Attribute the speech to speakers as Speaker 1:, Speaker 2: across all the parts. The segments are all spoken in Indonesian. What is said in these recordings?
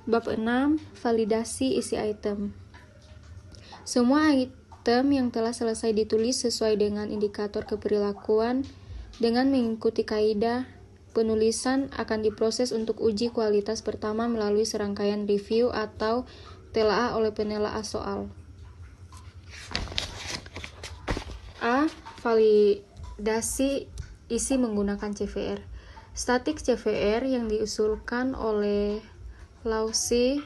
Speaker 1: Bab 6. Validasi isi item. Semua item yang telah selesai ditulis sesuai dengan indikator keperilakuan dengan mengikuti kaidah penulisan akan diproses untuk uji kualitas pertama melalui serangkaian review atau telaah oleh penelaah soal. A. Validasi isi menggunakan CVR. Statik CVR yang diusulkan oleh Lausi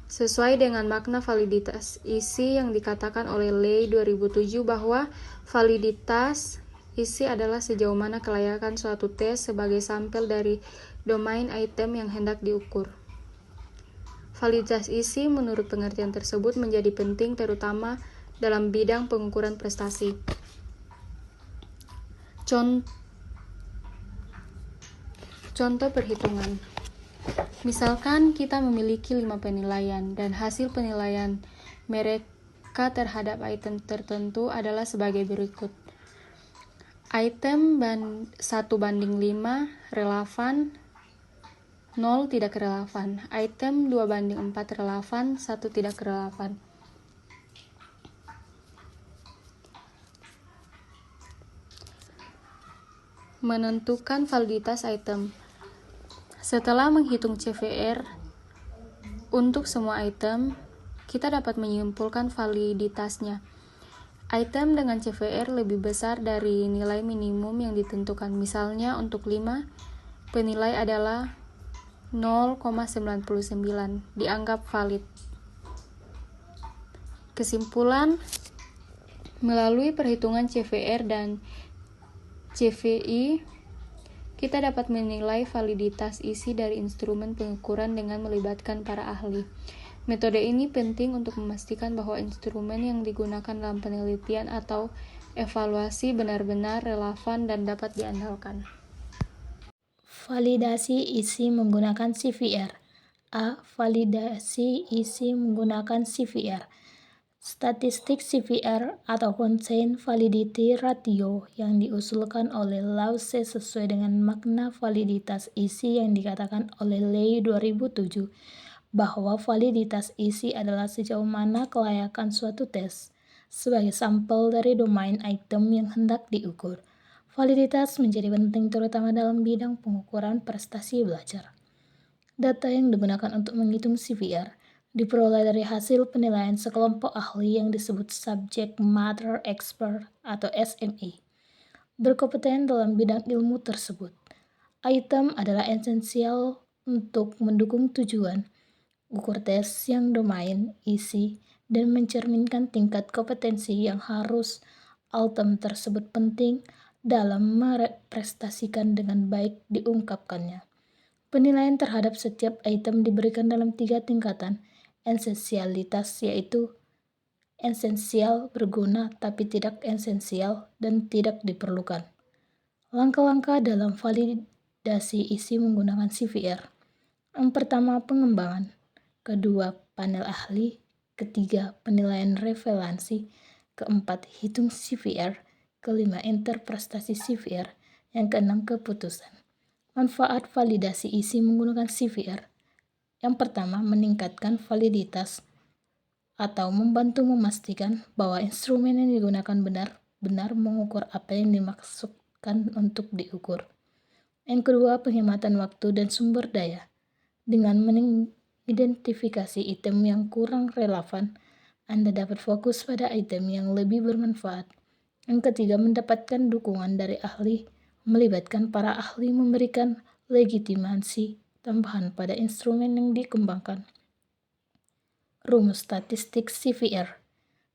Speaker 1: sesuai dengan makna validitas isi yang dikatakan oleh Ley 2007 bahwa validitas isi adalah sejauh mana kelayakan suatu tes sebagai sampel dari domain item yang hendak diukur. Validitas isi menurut pengertian tersebut menjadi penting terutama dalam bidang pengukuran prestasi. Contoh perhitungan. Misalkan kita memiliki 5 penilaian dan hasil penilaian mereka terhadap item tertentu adalah sebagai berikut. Item 1:5 relevan, 0 tidak relevan. Item 2:4 relevan, 1 tidak relevan. Menentukan validitas item. Setelah menghitung CVR untuk semua item, kita dapat menyimpulkan validitasnya. Item dengan CVR lebih besar dari nilai minimum yang ditentukan. Misalnya untuk 5, penilai adalah 0,99, dianggap valid. Kesimpulan, melalui perhitungan CVR dan CVI, kita dapat menilai validitas isi dari instrumen pengukuran dengan melibatkan para ahli. Metode ini penting untuk memastikan bahwa instrumen yang digunakan dalam penelitian atau evaluasi benar-benar relevan dan dapat diandalkan.
Speaker 2: Validasi isi menggunakan CVR. A. Validasi isi menggunakan CVR. Statistik CVR ataupun Chain Validity Ratio yang diusulkan oleh Lausi sesuai dengan makna validitas isi yang dikatakan oleh Ley 2007 bahwa validitas isi adalah sejauh mana kelayakan suatu tes sebagai sampel dari domain item yang hendak diukur. Validitas menjadi penting terutama dalam bidang pengukuran prestasi belajar. Data yang digunakan untuk menghitung CVR diperoleh dari hasil penilaian sekelompok ahli yang disebut Subject Matter Expert atau SME, berkompeten dalam bidang ilmu tersebut. Item adalah esensial untuk mendukung tujuan ukur tes yang domain, isi, dan mencerminkan tingkat kompetensi yang harus item tersebut penting dalam merepresentasikan dengan baik diungkapkannya. Penilaian terhadap setiap item diberikan dalam 3 tingkatan esensialitas, yaitu esensial, berguna, tapi tidak esensial, dan tidak diperlukan. Langkah-langkah dalam validasi isi menggunakan CVR. Yang pertama, pengembangan. Kedua, panel ahli. Ketiga, penilaian relevansi. Keempat, hitung CVR. Kelima, interpretasi CVR. Yang keenam, keputusan. Manfaat validasi isi menggunakan CVR. Yang pertama, meningkatkan validitas atau membantu memastikan bahwa instrumen yang digunakan benar-benar mengukur apa yang dimaksudkan untuk diukur. Yang kedua, penghematan waktu dan sumber daya. Dengan identifikasi item yang kurang relevan, Anda dapat fokus pada item yang lebih bermanfaat. Yang ketiga, mendapatkan dukungan dari ahli, melibatkan para ahli memberikan legitimasi tambahan pada instrumen yang dikembangkan. Rumus statistik CVR.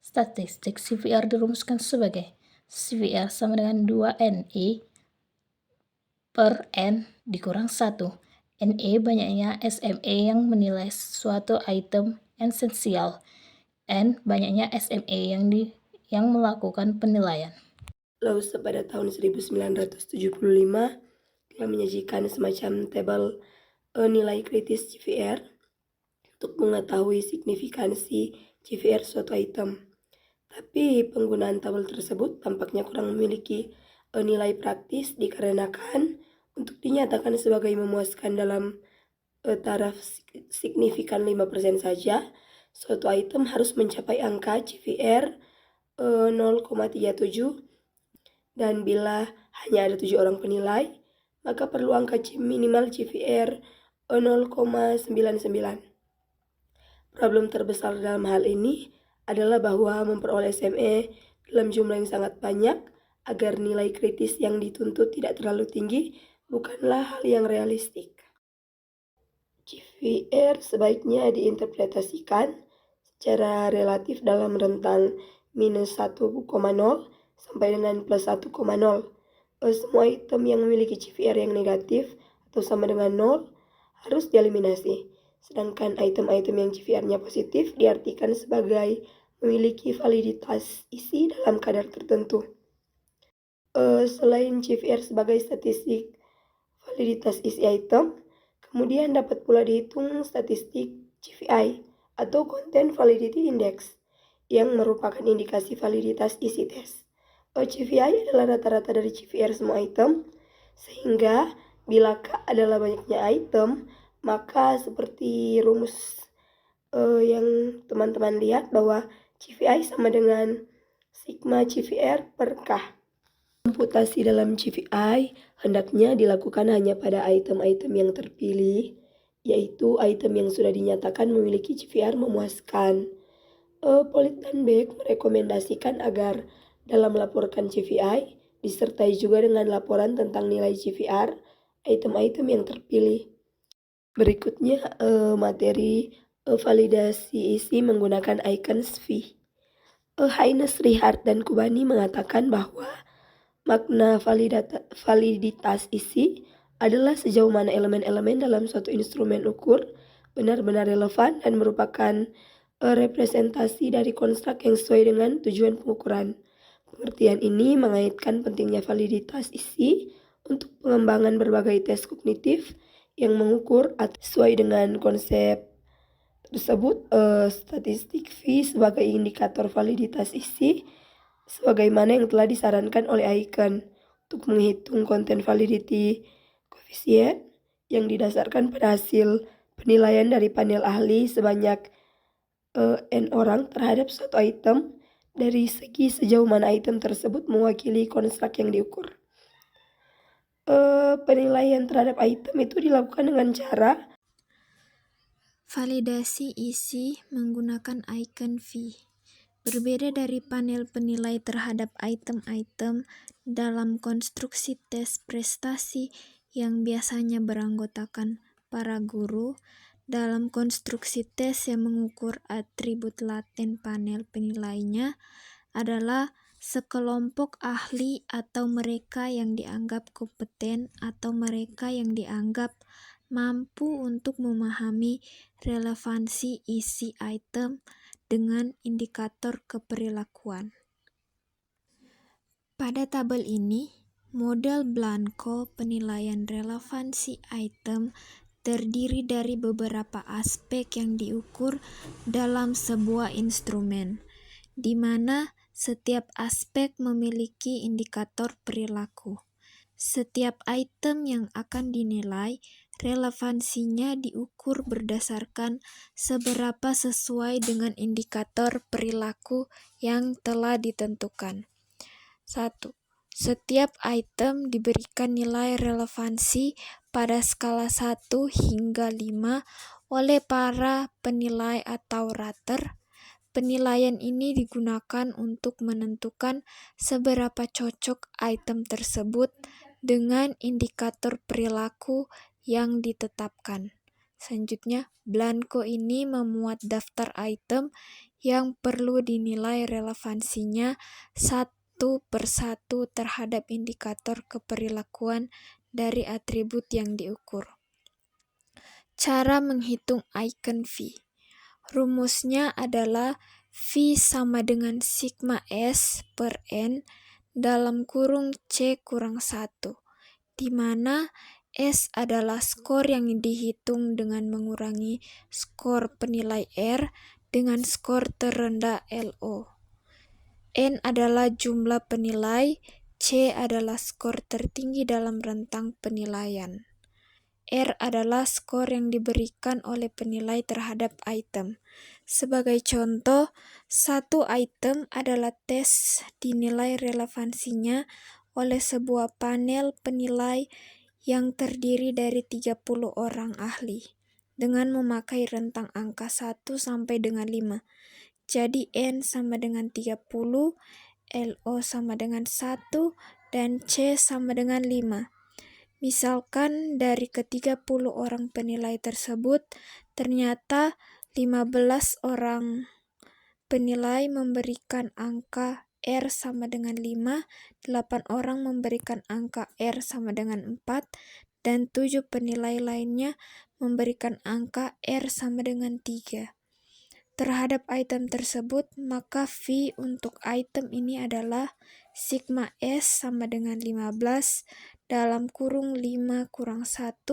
Speaker 2: Statistik CVR dirumuskan sebagai CVR sama dengan 2NE per N dikurang 1. NE banyaknya SME yang menilai suatu item esensial. N banyaknya SME yang melakukan penilaian.
Speaker 3: Lause pada tahun 1975 telah menyajikan semacam tabel nilai kritis CVR untuk mengetahui signifikansi CVR suatu item. Tapi penggunaan tabel tersebut tampaknya kurang memiliki nilai praktis dikarenakan untuk dinyatakan sebagai memuaskan dalam taraf signifikan 5% saja, suatu item harus mencapai angka CVR 0,37 dan bila hanya ada 7 orang penilai, maka perlu angka minimal CVR 0,99. Problem terbesar dalam hal ini adalah bahwa memperoleh SME dalam jumlah yang sangat banyak agar nilai kritis yang dituntut tidak terlalu tinggi bukanlah hal yang realistik. CVR sebaiknya diinterpretasikan secara relatif dalam rentang minus 1,0 sampai dengan plus 1,0. Semua item yang memiliki CVR yang negatif atau sama dengan 0 harus dieliminasi. Sedangkan item-item yang CVR-nya positif diartikan sebagai memiliki validitas isi dalam kadar tertentu. Selain CVR sebagai statistik validitas isi item, kemudian dapat pula dihitung statistik CVI atau Content Validity Index yang merupakan indikasi validitas isi tes. CVI adalah rata-rata dari CVR semua item, sehingga bila K adalah banyaknya item, maka seperti rumus yang teman-teman lihat bahwa CVI sama dengan sigma CVR per K. Komputasi dalam CVI hendaknya dilakukan hanya pada item-item yang terpilih, yaitu item yang sudah dinyatakan memiliki CVR memuaskan. Polit dan Beck merekomendasikan agar dalam melaporkan CVI disertai juga dengan laporan tentang nilai CVR item-item yang terpilih. Berikutnya materi validasi isi menggunakan icons V. Haynes, Richard, dan Kubani mengatakan bahwa makna validitas isi adalah sejauh mana elemen-elemen dalam suatu instrumen ukur benar-benar relevan dan merupakan representasi dari konstruk yang sesuai dengan tujuan pengukuran. Pengertian ini mengaitkan pentingnya validitas isi untuk pengembangan berbagai tes kognitif yang mengukur sesuai dengan konsep tersebut. Statistik V sebagai indikator validitas isi sebagaimana yang telah disarankan oleh Aiken untuk menghitung content validity coefficient yang didasarkan pada hasil penilaian dari panel ahli sebanyak N orang terhadap suatu item dari segi sejauh mana item tersebut mewakili konstruk yang diukur. Penilaian terhadap item itu dilakukan dengan cara
Speaker 4: validasi isi menggunakan icon V. Berbeda dari panel penilai terhadap item-item dalam konstruksi tes prestasi yang biasanya beranggotakan para guru, dalam konstruksi tes yang mengukur atribut laten panel penilainya adalah sekelompok ahli atau mereka yang dianggap kompeten atau mereka yang dianggap mampu untuk memahami relevansi isi item dengan indikator keperilakuan. Pada tabel ini, model Blanco penilaian relevansi item terdiri dari beberapa aspek yang diukur dalam sebuah instrumen, di mana setiap aspek memiliki indikator perilaku. Setiap item yang akan dinilai, relevansinya diukur berdasarkan seberapa sesuai dengan indikator perilaku yang telah ditentukan. 1. Setiap item diberikan nilai relevansi pada skala 1 hingga 5 oleh para penilai atau rater. Penilaian ini digunakan untuk menentukan seberapa cocok item tersebut dengan indikator perilaku yang ditetapkan. Selanjutnya, Blanco ini memuat daftar item yang perlu dinilai relevansinya satu persatu terhadap indikator keperilakuan dari atribut yang diukur. Cara menghitung icon V. Rumusnya adalah V sama dengan sigma S per N dalam kurung C kurang 1, di mana S adalah skor yang dihitung dengan mengurangi skor penilai R dengan skor terendah LO. N adalah jumlah penilai, C adalah skor tertinggi dalam rentang penilaian. R adalah skor yang diberikan oleh penilai terhadap item. Sebagai contoh, satu item adalah tes dinilai relevansinya oleh sebuah panel penilai yang terdiri dari 30 orang ahli dengan memakai rentang angka 1 sampai dengan 5. Jadi N sama dengan 30, LO sama dengan 1, dan C sama dengan 5. Misalkan dari ke-30 orang penilai tersebut, ternyata 15 orang penilai memberikan angka R sama dengan 5, 8 orang memberikan angka R sama dengan 4, dan 7 penilai lainnya memberikan angka R sama dengan 3. Terhadap item tersebut, maka V untuk item ini adalah sigma S sama dengan 15 dalam kurung 5 kurang 1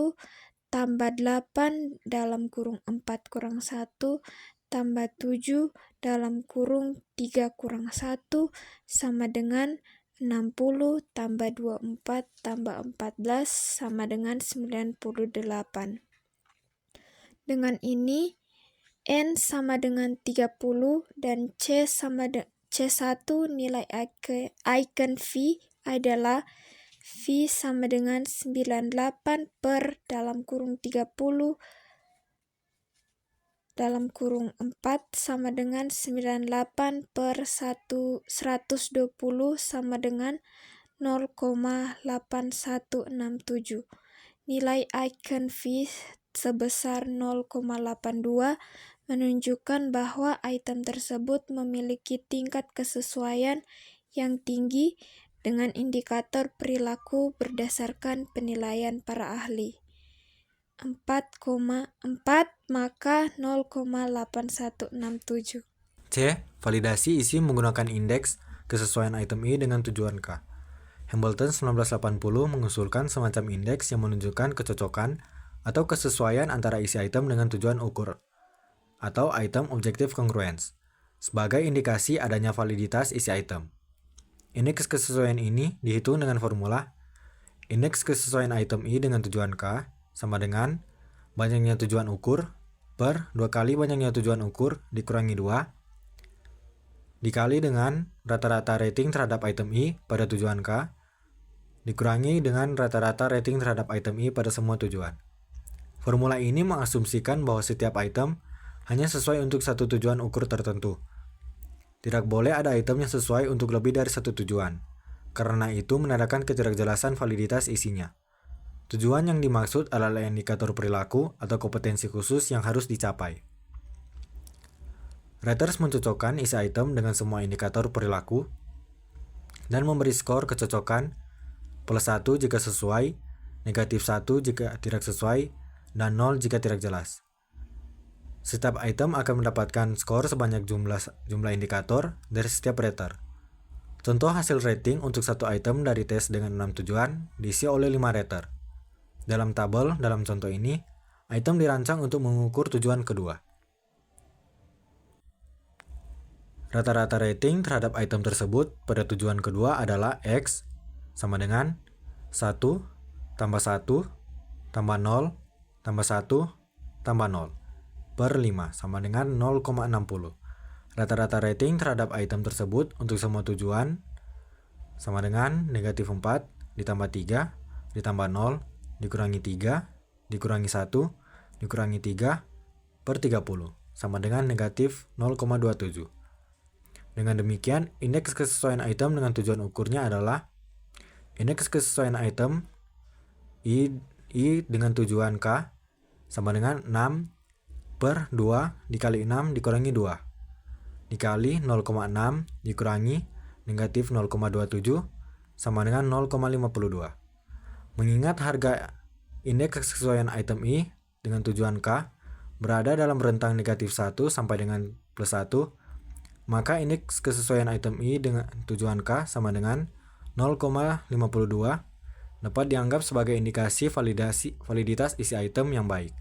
Speaker 4: tambah 8 dalam kurung 4 kurang 1 tambah 7 dalam kurung 3 kurang 1 sama dengan 60 tambah 24 tambah 14 sama dengan 98. Dengan ini, N sama dengan 30 dan C1 nilai icon V adalah V sama dengan 98 per dalam kurung 30 dalam kurung 4 sama dengan 98 per 120 sama dengan 0,8167. Nilai icon V sebesar 0,82 menunjukkan bahwa item tersebut memiliki tingkat kesesuaian yang tinggi dengan indikator perilaku berdasarkan penilaian para ahli. 4,4 maka 0,8167.
Speaker 5: C. Validasi isi menggunakan indeks kesesuaian item I dengan tujuan K. Hambleton 1980 mengusulkan semacam indeks yang menunjukkan kecocokan atau kesesuaian antara isi item dengan tujuan ukur atau item objective congruence sebagai indikasi adanya validitas isi item. Indeks kesesuaian ini dihitung dengan formula indeks kesesuaian item I dengan tujuan K sama dengan banyaknya tujuan ukur per 2 kali banyaknya tujuan ukur dikurangi 2 dikali dengan rata-rata rating terhadap item I pada tujuan K dikurangi dengan rata-rata rating terhadap item I pada semua tujuan. Formula ini mengasumsikan bahwa setiap item hanya sesuai untuk satu tujuan ukur tertentu. Tidak boleh ada item yang sesuai untuk lebih dari satu tujuan, karena itu menandakan ketidakjelasan validitas isinya. Tujuan yang dimaksud adalah indikator perilaku atau kompetensi khusus yang harus dicapai. Raters mencocokkan isi item dengan semua indikator perilaku dan memberi skor kecocokan +1 jika sesuai, -1 jika tidak sesuai, dan 0 jika tidak jelas. Setiap item akan mendapatkan skor sebanyak jumlah indikator dari setiap rater. Contoh hasil rating untuk satu item dari tes dengan 6 tujuan diisi oleh 5 rater. Dalam tabel dalam contoh ini, item dirancang untuk mengukur tujuan kedua. Rata-rata rating terhadap item tersebut pada tujuan kedua adalah X sama dengan 1 tambah 1 tambah 0 tambah 1 tambah 0 per 5 sama dengan 0,60. Rata-rata rating terhadap item tersebut untuk semua tujuan sama dengan -4 ditambah 3 ditambah 0 dikurangi 3 dikurangi 1 dikurangi 3 per 30 sama dengan negatif 0,27. Dengan demikian, indeks kesesuaian item dengan tujuan ukurnya adalah indeks kesesuaian item I dengan tujuan K sama dengan 6 per 2 dikali 6 dikurangi 2 dikali 0,6 dikurangi negatif 0,27 sama dengan 0,52. Mengingat harga indeks kesesuaian item I dengan tujuan K berada dalam rentang negatif 1 sampai dengan plus 1, maka indeks kesesuaian item I dengan tujuan K sama dengan 0,52 dapat dianggap sebagai indikasi validitas isi item yang baik.